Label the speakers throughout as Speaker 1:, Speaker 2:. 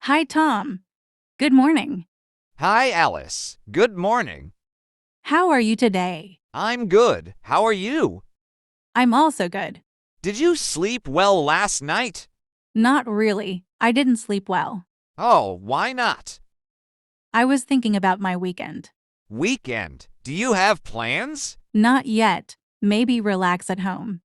Speaker 1: Hi, Tom. Good morning.
Speaker 2: Hi, Alice. Good morning.
Speaker 1: How are you today?
Speaker 2: I'm good. How are you?
Speaker 1: I'm also good.
Speaker 2: Did you sleep well last night?
Speaker 1: Not really. I didn't sleep well.
Speaker 2: Oh, why not?
Speaker 1: I was thinking about my weekend.
Speaker 2: Weekend. Do you have plans?
Speaker 1: Not yet. Maybe relax at home.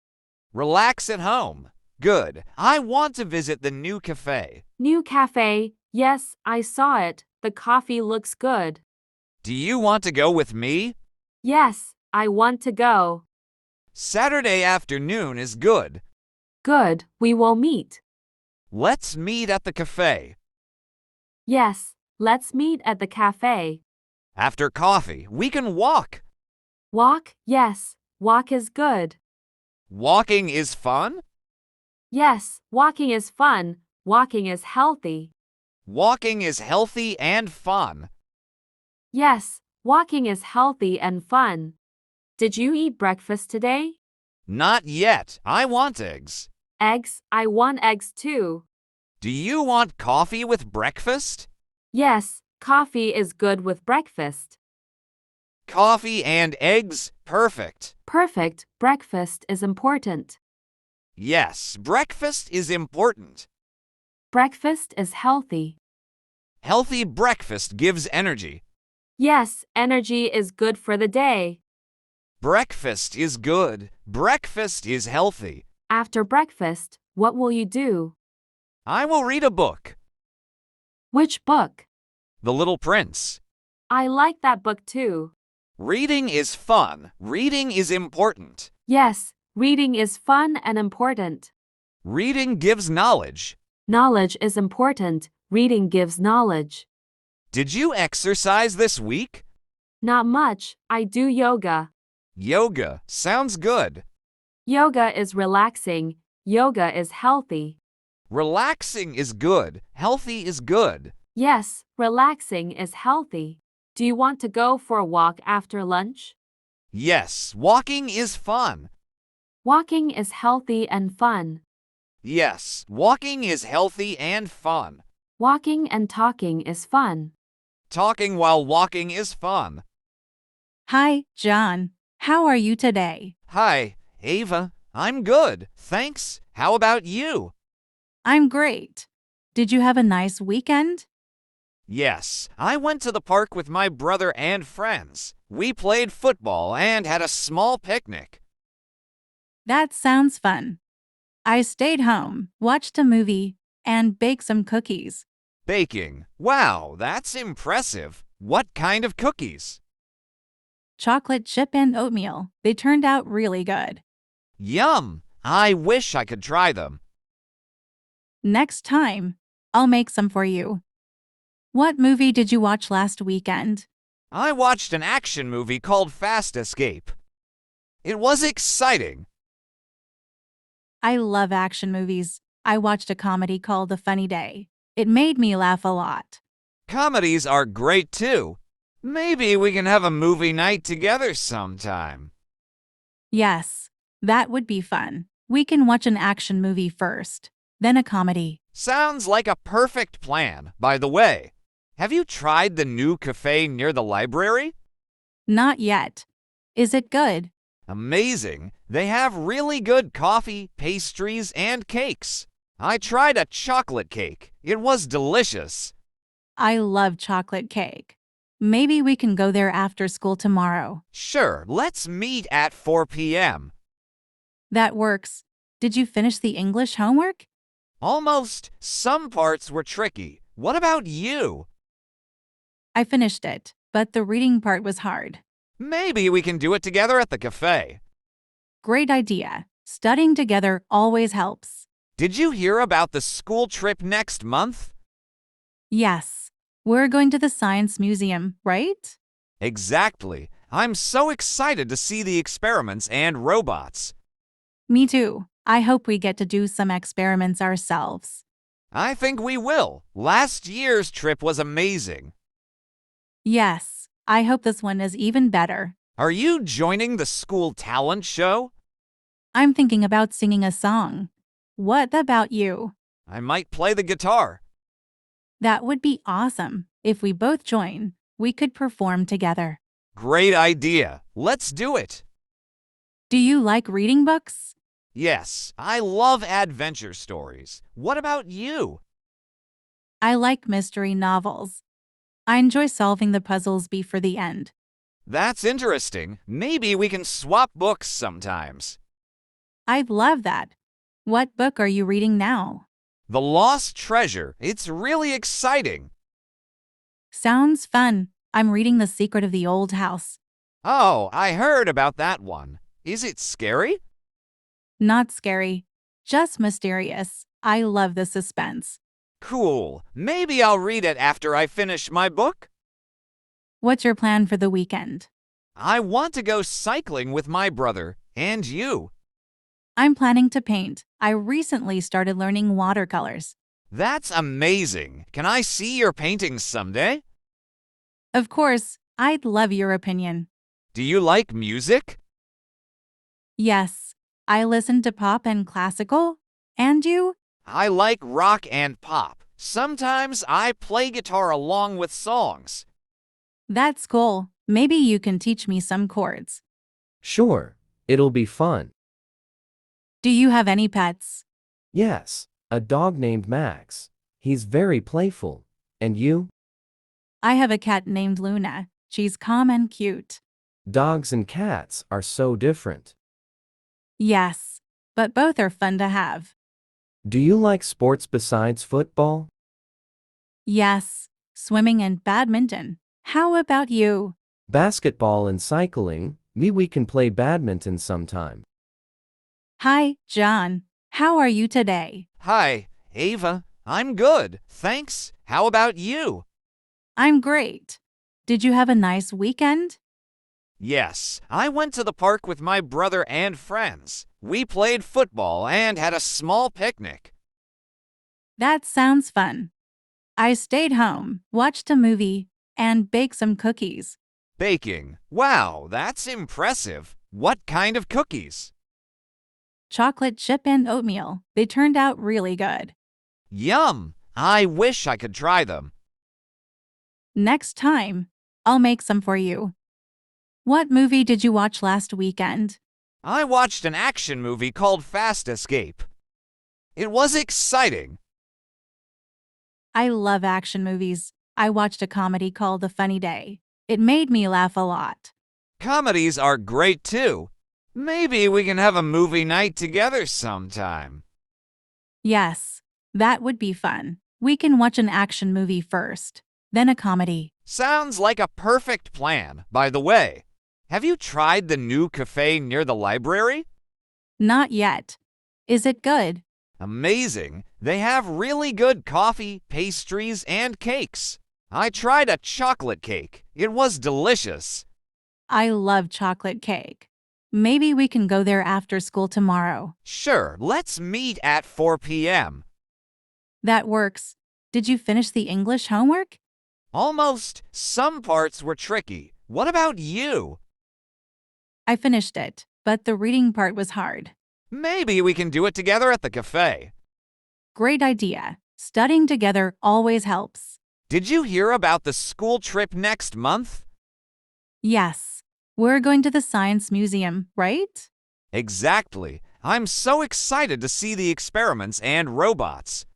Speaker 2: Relax at home. Good. I want to visit the new cafe.
Speaker 3: New cafe. Yes, I saw it. The coffee looks good.
Speaker 2: Do you want to go with me?
Speaker 3: Yes, I want to go.
Speaker 2: Saturday afternoon is good.
Speaker 3: Good, we will meet.
Speaker 2: Let's meet at the cafe.
Speaker 3: Yes, let's meet at the cafe.
Speaker 2: After coffee, we can walk.
Speaker 3: Walk? Yes, walk is good.
Speaker 2: Walking is fun?
Speaker 3: Yes, walking is fun. Walking is healthy.
Speaker 2: Walking is healthy and fun.
Speaker 3: Yes, walking is healthy and fun. Did you eat breakfast today?
Speaker 2: Not yet. I want eggs.
Speaker 3: Eggs? I want eggs too.
Speaker 2: Do you want coffee with breakfast?
Speaker 3: Yes, coffee is good with breakfast.
Speaker 2: Coffee and eggs? Perfect.
Speaker 3: Perfect, breakfast is important.
Speaker 2: Yes, breakfast is important.
Speaker 3: Breakfast is healthy.
Speaker 2: Healthy breakfast gives energy.
Speaker 3: Yes, energy is good for the day.
Speaker 2: Breakfast is good. Breakfast is healthy.
Speaker 3: After breakfast, what will you do?
Speaker 2: I will read a book.
Speaker 3: Which book?
Speaker 2: The Little Prince.
Speaker 3: I like that book too.
Speaker 2: Reading is fun. Reading is important.
Speaker 3: Yes, reading is fun and important.
Speaker 2: Reading gives knowledge.
Speaker 3: Knowledge is important. Reading gives knowledge.
Speaker 2: Did you exercise this week?
Speaker 3: Not much. I do yoga.
Speaker 2: Yoga sounds good.
Speaker 3: Yoga is relaxing. Yoga is healthy.
Speaker 2: Relaxing is good. Healthy is good.
Speaker 3: Yes, relaxing is healthy. Do you want to go for a walk after lunch?
Speaker 2: Yes, walking is fun.
Speaker 3: Walking is healthy and fun.
Speaker 2: Yes, walking is healthy and fun.
Speaker 3: Walking and talking is fun.
Speaker 2: Talking while walking is fun.
Speaker 1: Hi, John. How are you today?
Speaker 2: Hi, Ava. I'm good, thanks. How about you?
Speaker 1: I'm great. Did you have a nice weekend?
Speaker 2: Yes, I went to the park with my brother and friends. We played football and had a small picnic.
Speaker 1: That sounds fun. I stayed home, watched a movie, and baked some cookies.
Speaker 2: Baking. Wow, that's impressive. What kind of cookies?
Speaker 1: Chocolate chip and oatmeal. They turned out really good.
Speaker 2: Yum! I wish I could try them.
Speaker 1: Next time, I'll make some for you. What movie did you watch last weekend?
Speaker 2: I watched an action movie called Fast Escape. It was exciting.
Speaker 1: I love action movies. I watched a comedy called A Funny Day. It made me laugh a lot.
Speaker 2: Comedies are great too. Maybe we can have a movie night together sometime.
Speaker 1: Yes, that would be fun. We can watch an action movie first, then a comedy.
Speaker 2: Sounds like a perfect plan. By the way, have you tried the new cafe near the library?
Speaker 1: Not yet. Is it good?
Speaker 2: Amazing. They have really good coffee, pastries, and cakes. I tried a chocolate cake. It was delicious.
Speaker 1: I love chocolate cake. Maybe we can go there after school tomorrow.
Speaker 2: Sure, let's meet at 4 p.m.
Speaker 1: That works. Did you finish the English homework?
Speaker 2: Almost. Some parts were tricky. What about you?
Speaker 1: I finished it, but the reading part was hard.
Speaker 2: Maybe we can do it together at the cafe.
Speaker 1: Great idea. Studying together always helps.
Speaker 2: Did you hear about the school trip next month?
Speaker 1: Yes. We're going to the Science Museum, right?
Speaker 2: Exactly. I'm so excited to see the experiments and robots.
Speaker 1: Me too. I hope we get to do some experiments ourselves.
Speaker 2: I think we will. Last year's trip was amazing.
Speaker 1: Yes. I hope this one is even better.
Speaker 2: Are you joining the school talent show?
Speaker 1: I'm thinking about singing a song. What about you?
Speaker 2: I might play the guitar.
Speaker 1: That would be awesome. If we both join, we could perform together.
Speaker 2: Great idea. Let's do it.
Speaker 1: Do you like reading books?
Speaker 2: Yes, I love adventure stories. What about you?
Speaker 1: I like mystery novels. I enjoy solving the puzzles before the end.
Speaker 2: That's interesting. Maybe we can swap books sometimes.
Speaker 1: I'd love that. What book are you reading now?
Speaker 2: The Lost Treasure. It's really exciting.
Speaker 1: Sounds fun. I'm reading The Secret of the Old House.
Speaker 2: Oh, I heard about that one. Is it scary?
Speaker 1: Not scary, just mysterious. I love the suspense.
Speaker 2: Cool. Maybe I'll read it after I finish my book.
Speaker 1: What's your plan for the weekend?
Speaker 2: I want to go cycling with my brother. And you?
Speaker 1: I'm planning to paint. I recently started learning watercolors.
Speaker 2: That's amazing. Can I see your paintings someday?
Speaker 1: Of course, I'd love your opinion.
Speaker 2: Do you like music?
Speaker 1: Yes, I listen to pop and classical. And you?
Speaker 2: I like rock and pop. Sometimes I play guitar along with songs.
Speaker 1: That's cool. Maybe you can teach me some chords.
Speaker 4: Sure, it'll be fun.
Speaker 1: Do you have any pets?
Speaker 4: Yes, a dog named Max. He's very playful. And you?
Speaker 1: I have a cat named Luna. She's calm and cute.
Speaker 4: Dogs and cats are so different.
Speaker 1: Yes, but both are fun to have.
Speaker 4: Do you like sports besides football?
Speaker 1: Yes, swimming and badminton. How about you?
Speaker 4: Basketball and cycling. We can play badminton sometime.
Speaker 1: Hi, John. How are you today?
Speaker 2: Hi, Ava. I'm good. Thanks. How about you?
Speaker 1: I'm great. Did you have a nice weekend?
Speaker 2: Yes, I went to the park with my brother and friends. We played football and had a small picnic.
Speaker 1: That sounds fun. I stayed home, watched a movie, and baked some cookies.
Speaker 2: Baking. Wow, that's impressive. What kind of cookies?
Speaker 1: Chocolate chip and oatmeal. They turned out really good.
Speaker 2: Yum! I wish I could try them.
Speaker 1: Next time, I'll make some for you. What movie did you watch last weekend?
Speaker 2: I watched an action movie called Fast Escape. It was exciting.
Speaker 1: I love action movies. I watched a comedy called The Funny Day. It made me laugh a lot.
Speaker 2: Comedies are great too. Maybe we can have a movie night together sometime.
Speaker 1: Yes, that would be fun. We can watch an action movie first, then a comedy.
Speaker 2: Sounds like a perfect plan. By the way, have you tried the new cafe near the library?
Speaker 1: Not yet. Is it good?
Speaker 2: Amazing. They have really good coffee, pastries, and cakes. I tried a chocolate cake. It was delicious.
Speaker 1: I love chocolate cake. Maybe we can go there after school tomorrow.
Speaker 2: Sure, let's meet at 4 p.m.
Speaker 1: That works. Did you finish the English homework?
Speaker 2: Almost. Some parts were tricky. What about you?
Speaker 1: I finished it, but the reading part was hard.
Speaker 2: Maybe we can do it together at the cafe.
Speaker 1: Great idea. Studying together always helps.
Speaker 2: Did you hear about the school trip next month?
Speaker 1: Yes. We're going to the Science Museum, right?
Speaker 2: Exactly. I'm so excited to see the experiments and robots.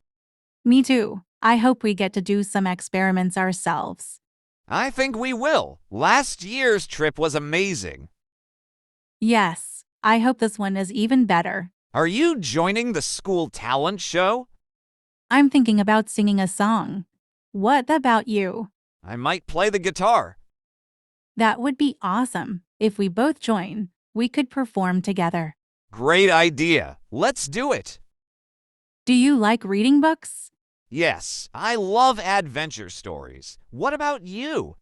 Speaker 1: Me too. I hope we get to do some experiments ourselves.
Speaker 2: I think we will. Last year's trip was amazing.
Speaker 1: Yes. I hope this one is even better.
Speaker 2: Are you joining the school talent show?
Speaker 1: I'm thinking about singing a song. What about you?
Speaker 2: I might play the guitar.
Speaker 1: That would be awesome. If we both join, we could perform together.
Speaker 2: Great idea. Let's do it.
Speaker 1: Do you like reading books?
Speaker 2: Yes, I love adventure stories. What about you?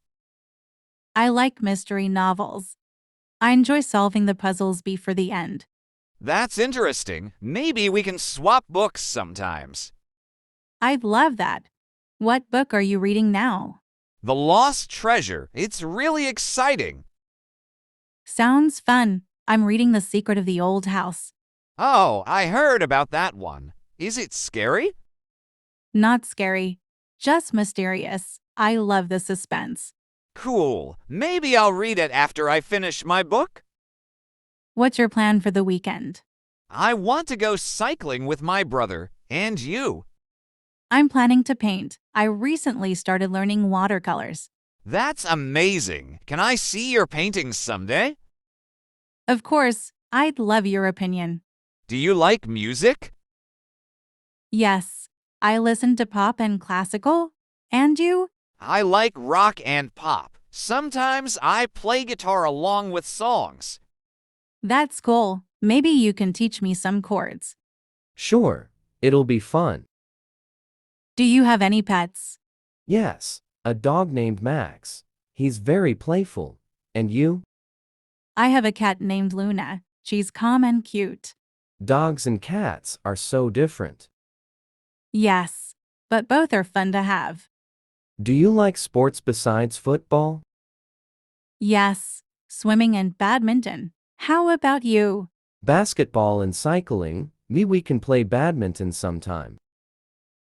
Speaker 1: I like mystery novels. I enjoy solving the puzzles before the end.
Speaker 2: That's interesting. Maybe we can swap books sometimes.
Speaker 1: I'd love that. What book are you reading now?
Speaker 2: The Lost Treasure. It's really exciting.
Speaker 1: Sounds fun. I'm reading The Secret of the Old House.
Speaker 2: Oh, I heard about that one. Is it scary?
Speaker 1: Not scary, just mysterious. I love the suspense.
Speaker 2: Cool. Maybe I'll read it after I finish my book.
Speaker 1: What's your plan for the weekend?
Speaker 2: I want to go cycling with my brother. And you?
Speaker 1: I'm planning to paint. I recently started learning watercolors.
Speaker 2: That's amazing. Can I see your paintings someday?
Speaker 1: Of course, I'd love your opinion.
Speaker 2: Do you like music?
Speaker 1: Yes, I listen to pop and classical. And you?
Speaker 2: I like rock and pop. Sometimes I play guitar along with songs.
Speaker 1: That's cool. Maybe you can teach me some chords.
Speaker 4: Sure, it'll be fun.
Speaker 1: Do you have any pets?
Speaker 4: Yes, a dog named Max. He's very playful. And you?
Speaker 1: I have a cat named Luna. She's calm and cute.
Speaker 4: Dogs and cats are so different.
Speaker 1: Yes, but both are fun to have.
Speaker 4: Do you like sports besides football?
Speaker 1: Yes, swimming and badminton. How about you?
Speaker 4: Basketball and cycling. We can play badminton sometime.